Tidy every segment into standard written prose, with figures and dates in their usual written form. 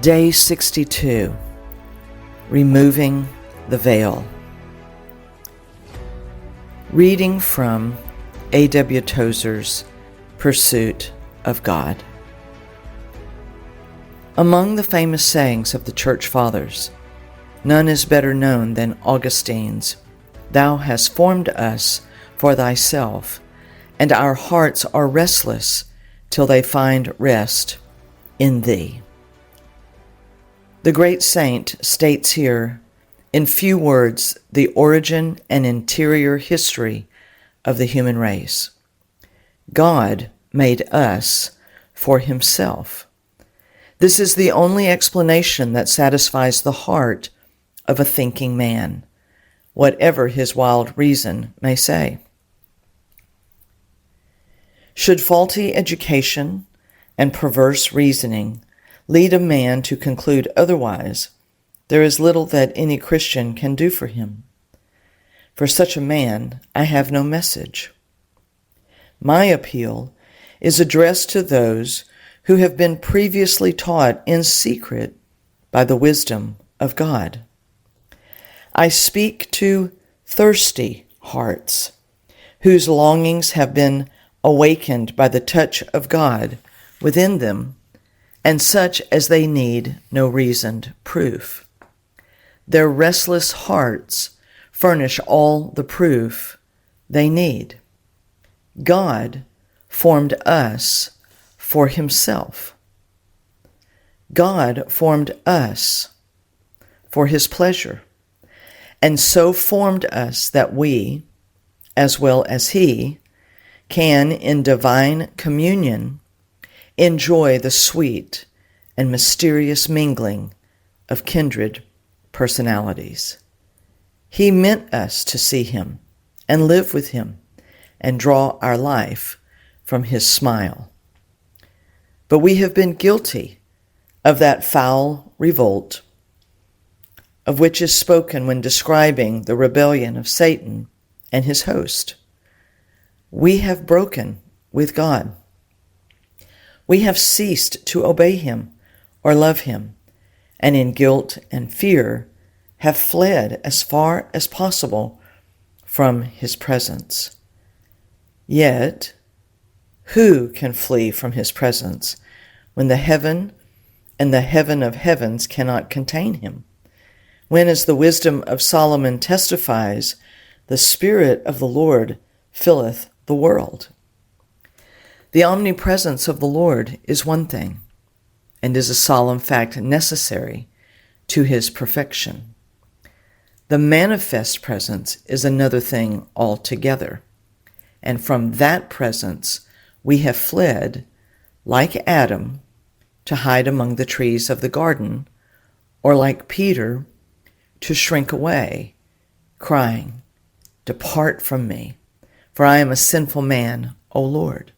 Day 62, Removing the Veil. Reading from A.W. Tozer's Pursuit of God. Among the famous sayings of the Church Fathers, none is better known than Augustine's, "Thou hast formed us for thyself, and our hearts are restless till they find rest in thee." The great saint states here, in few words, the origin and interior history of the human race. God made us for himself. This is the only explanation that satisfies the heart of a thinking man, whatever his wild reason may say. Should faulty education and perverse reasoning lead a man to conclude otherwise, there is little that any Christian can do for him. For such a man, I have no message. My appeal is addressed to those who have been previously taught in secret by the wisdom of God. I speak to thirsty hearts, whose longings have been awakened by the touch of God within them, and such as they need no reasoned proof. Their restless hearts furnish all the proof they need. God formed us for himself. God formed us for his pleasure, and so formed us that we, as well as he, can in divine communion enjoy the sweet and mysterious mingling of kindred personalities. He meant us to see him and live with him and draw our life from his smile. But we have been guilty of that foul revolt of which is spoken when describing the rebellion of Satan and his host. We have broken with God. We have ceased to obey him or love him, and in guilt and fear have fled as far as possible from his presence. Yet, who can flee from his presence when the heaven and the heaven of heavens cannot contain him? When, as the wisdom of Solomon testifies, the Spirit of the Lord filleth the world. The omnipresence of the Lord is one thing, and is a solemn fact necessary to his perfection. The manifest presence is another thing altogether, and from that presence we have fled, like Adam, to hide among the trees of the garden, or like Peter, to shrink away, crying, "Depart from me, for I am a sinful man, O Lord."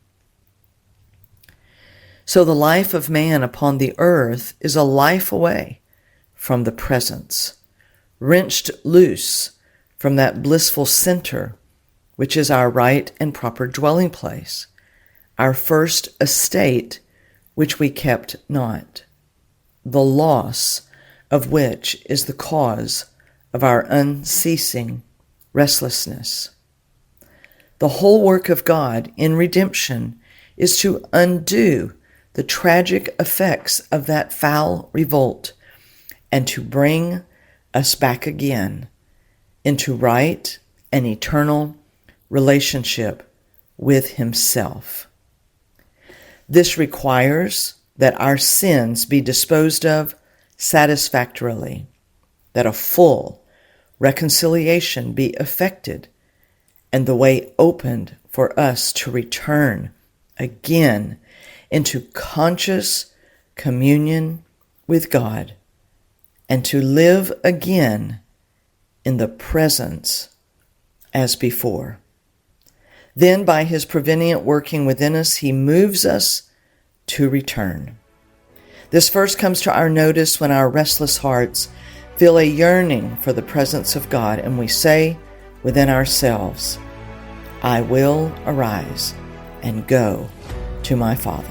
So the life of man upon the earth is a life away from the presence, wrenched loose from that blissful center, which is our right and proper dwelling place, our first estate, which we kept not, the loss of which is the cause of our unceasing restlessness. The whole work of God in redemption is to undo the tragic effects of that foul revolt, and to bring us back again into right and eternal relationship with himself. This requires that our sins be disposed of satisfactorily, that a full reconciliation be effected, and the way opened for us to return again into conscious communion with God, and to live again in the presence as before. Then, by his prevenient working within us, he moves us to return. This first comes to our notice when our restless hearts feel a yearning for the presence of God, and we say within ourselves, "I will arise and go to my Father."